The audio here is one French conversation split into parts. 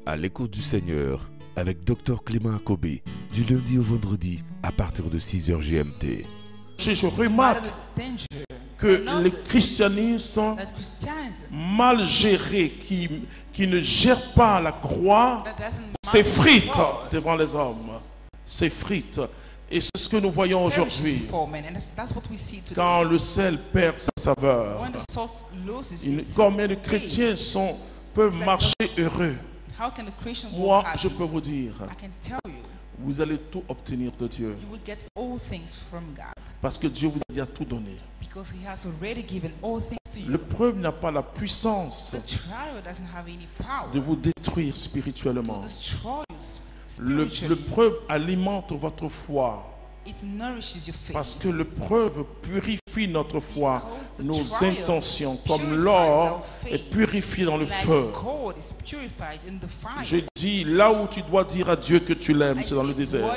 À l'écoute du Seigneur avec Dr Clément Akobé du lundi au vendredi à partir de 6h GMT. Je remarque que les christianistes mal gérés, qui ne gèrent pas la croix, s'effritent devant les hommes. S'effritent. Et c'est ce que nous voyons aujourd'hui. Quand le sel perd sa saveur, combien de chrétiens peuvent marcher heureux? Moi, je peux vous dire, vous allez tout obtenir de Dieu. Parce que Dieu vous a déjà tout donné. L'épreuve n'a pas la puissance de vous détruire spirituellement. L'épreuve alimente votre foi. Parce que l'épreuve purifie notre foi, nos intentions, comme l'or est purifié dans le feu. Je dis, là où tu dois dire à Dieu que tu l'aimes, c'est dans le désert.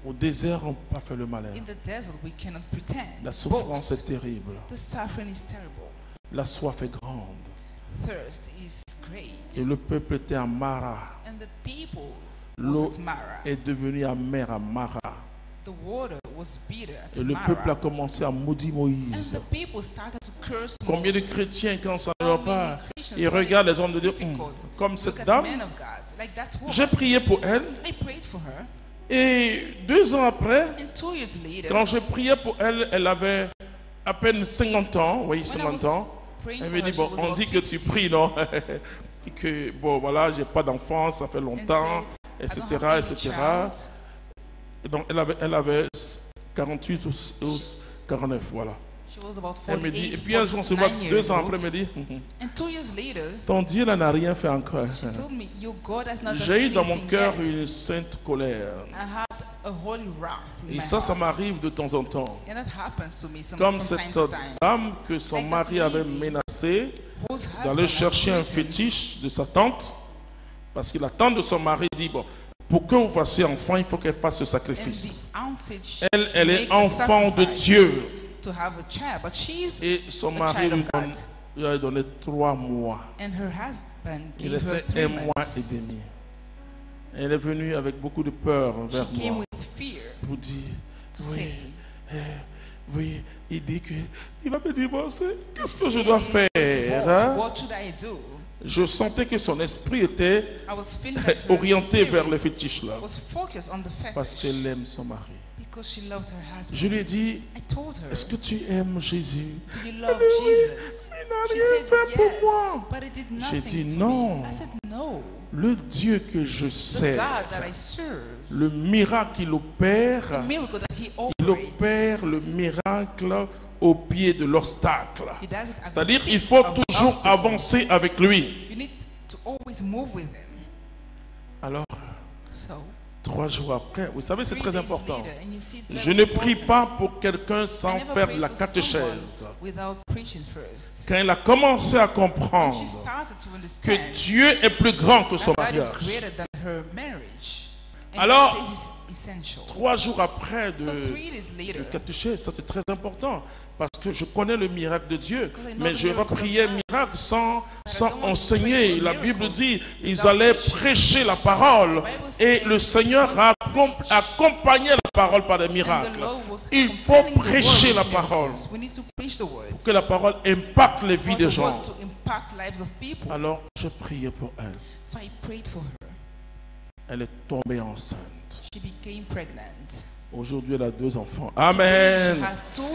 Au désert, on n'a pas fait le malin. La souffrance est terrible. La soif est grande. Et le peuple était à Mara. L'eau est devenue amère à Mara. Et le peuple a commencé à maudire Moïse. Combien de chrétiens, quand ça ne va pas, ils regardent les hommes de Dieu comme cette dame. J'ai prié pour elle. Et 2 ans après, quand j'ai prié pour elle, elle avait à peine 50 ans. Oui, 50 ans. Elle me dit, bon, on dit que tu pries, non? Et que, bon, voilà, j'ai pas d'enfant, ça fait longtemps, etc., etc. Et donc, elle avait 48 ou 49, voilà. Elle me dit, et puis un jour, on se voit 2 ans après, elle me dit, ton Dieu n'a rien fait encore. J'ai eu dans mon cœur une sainte colère. Et ça m'arrive de temps en temps. Comme cette dame que son mari avait menacée d'aller chercher un fétiche de sa tante, parce que la tante de son mari dit, bon, pour que vous fassiez enfant, il faut qu'elle fasse ce sacrifice. Elle est enfant de Dieu. Et son mari lui a donné 3 mois. Il restait 1 mois et demi. Elle est venue avec beaucoup de peur vers moi pour dire, oui, il dit qu'il va me divorcer. Qu'est-ce que je dois faire, hein? Je sentais que son esprit était orienté vers le fétiche là. Parce qu'elle aime son mari. Je lui ai dit, est-ce que tu aimes Jésus? Il n'a rien fait pour moi. J'ai dit non. Le Dieu que je sers, le miracle qu'il opère, il opère le miracle au pied de l'obstacle. C'est-à-dire qu'il faut toujours avancer avec lui. Alors, 3 jours après, vous savez, c'est très important. Je ne prie pas pour quelqu'un sans faire de la catéchèse. Quand elle a commencé à comprendre que Dieu est plus grand que son mariage, alors 3 jours après de catéchèse, ça c'est très important. Parce que je connais le miracle de Dieu, mais je repriais miracle sans enseigner. La Bible dit, ils allaient prêcher la parole et le Seigneur a accompagné la parole par des miracles. Il faut prêcher la parole pour que la parole impacte les vies des gens. Alors, j'ai prié pour elle. Elle est tombée enceinte. Aujourd'hui, elle a 2 enfants. Amen.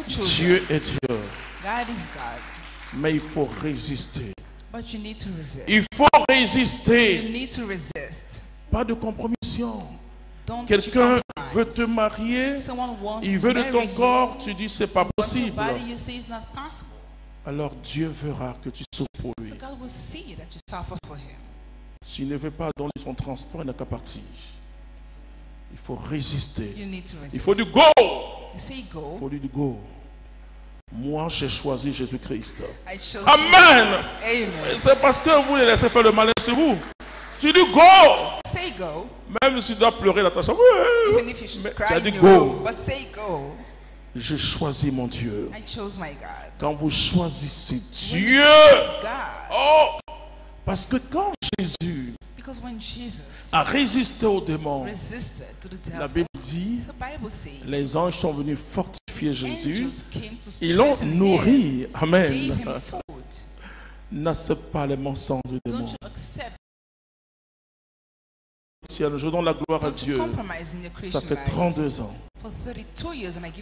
Dieu est Dieu. Mais il faut résister. Il faut résister. Pas de compromission. Quelqu'un veut te marier, il veut de ton corps, tu dis c'est pas possible. Alors Dieu verra que tu souffres pour lui. S'il ne veut pas donner son transport, il n'a qu'à partir. Il faut résister. Il faut du go. Il faut du go. Moi, j'ai choisi Jésus-Christ. Amen. C'est parce que vous les laissez faire le malin sur vous. Tu dis go. Même si tu dois pleurer dans ta chambre. Tu as dit go. J'ai choisi mon Dieu. Quand vous choisissez Dieu, oh, Parce que quand Jésus a résisté aux démons, la Bible dit, les anges sont venus fortifier Jésus, ils l'ont nourri. Amen. N'accepte pas les mensonges du démon. Je donne la gloire à Dieu. Ça fait 32 ans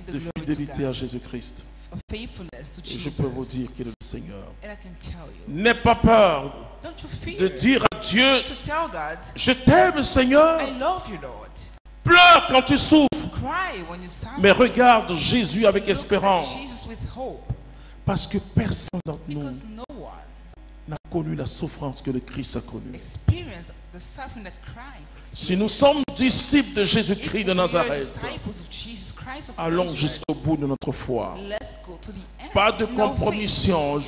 de fidélité à Jésus-Christ. Et je peux vous dire qu'il est le Seigneur. N'aie pas peur de dire à Dieu, je t'aime Seigneur. Pleure quand tu souffres. Mais regarde Jésus avec espérance. Parce que personne d'entre nous n'a connu la souffrance que le Christ a connue. Si nous sommes disciples de Jésus-Christ de Nazareth, allons jusqu'au bout de notre foi. Pas de compromission.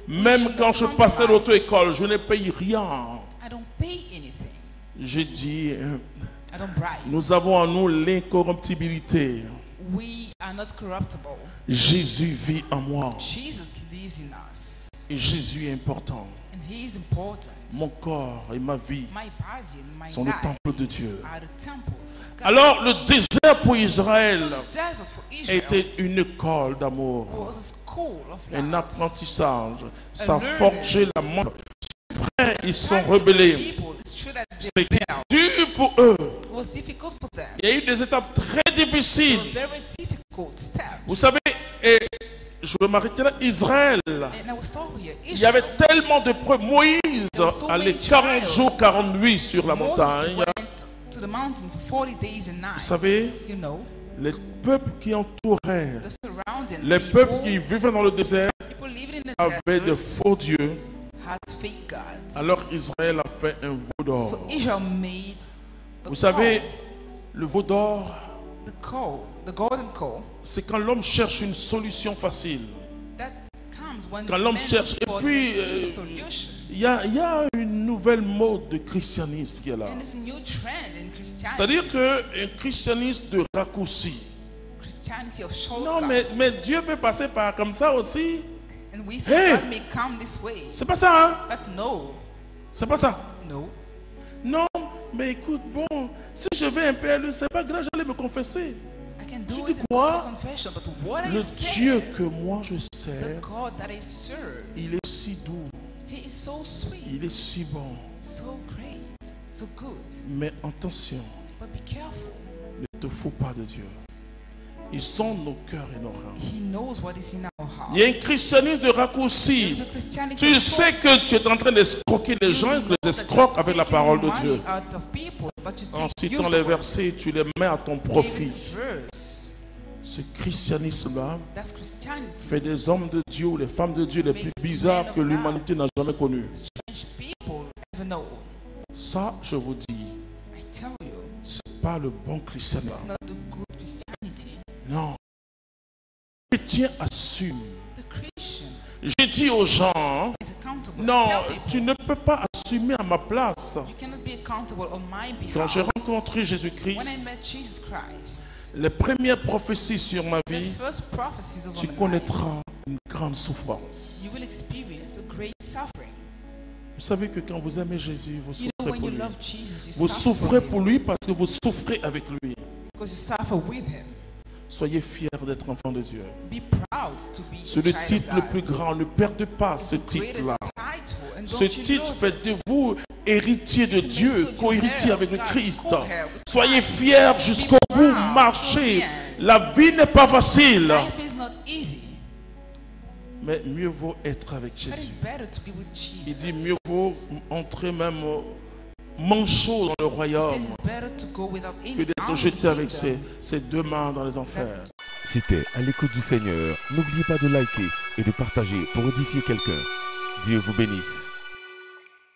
Même quand je passais l'auto-école, je ne paye rien. J'ai dit, nous avons en nous l'incorruptibilité. Jésus vit en moi. Et Jésus est important. Mon corps et ma vie sont le temple de Dieu. Alors le désert pour Israël était une école d'amour, un apprentissage. Ça a forgé la mort. Après ils sont rebellés. C'était dur pour eux. Il y a eu des étapes très difficiles. Vous savez, je vais m'arrêter là, Israël, il y avait tellement de preuves. Moïse allait 40 jours, 40 nuits sur la montagne. Vous savez, les peuples qui entouraient, les peuples qui vivaient dans le désert avaient de faux dieux. Alors Israël a fait un veau d'or. Vous savez, le veau d'or, c'est quand l'homme cherche une solution facile. Quand l'homme cherche. Et puis, il y a une nouvelle mode de christianisme qui est là. C'est-à-dire qu'un christianisme de raccourci. Non, mais Dieu peut passer par comme ça aussi. Hey, c'est pas ça, hein? C'est pas ça. Non, mais écoute, bon, si je vais un peu, c'est pas grave, j'allais me confesser. Tu dis quoi? Le Dieu que moi je sers, il est si doux, il est si bon. Mais attention, ne te fous pas de Dieu. Ils sont nos cœurs et nos reins. Il y a un christianisme de raccourci. Tu sais que tu es en train d'escroquer les gens et que les escroques avec la parole de Dieu. En citant les versets, tu les mets à ton profit. Ce christianisme-là fait des hommes de Dieu, les femmes de Dieu les plus bizarres que l'humanité n'a jamais connus. Ça, je vous dis, ce n'est pas le bon christianisme. Non. Le chrétien assume. J'ai dit aux gens, non, tu ne peux pas assumer à ma place. Quand j'ai rencontré Jésus-Christ, les premières prophéties sur ma vie, tu connaîtras une grande souffrance. Vous savez que quand vous aimez Jésus, vous souffrez pour lui. Vous souffrez pour lui parce que vous souffrez avec lui. Soyez fiers d'être enfants de Dieu. C'est le titre le plus grand. Ne perdez pas ce titre-là. Ce titre fait de vous héritier de Dieu, co-héritier avec le Christ. Soyez fiers jusqu'au bout, marchez. La vie n'est pas facile. Mais mieux vaut être avec Jésus. Il dit mieux vaut entrer même manchot dans le royaume que d'être jeté avec ses deux mains dans les enfers. C'était À l'écoute du Seigneur. N'oubliez pas de liker et de partager pour édifier quelqu'un. Dieu vous bénisse.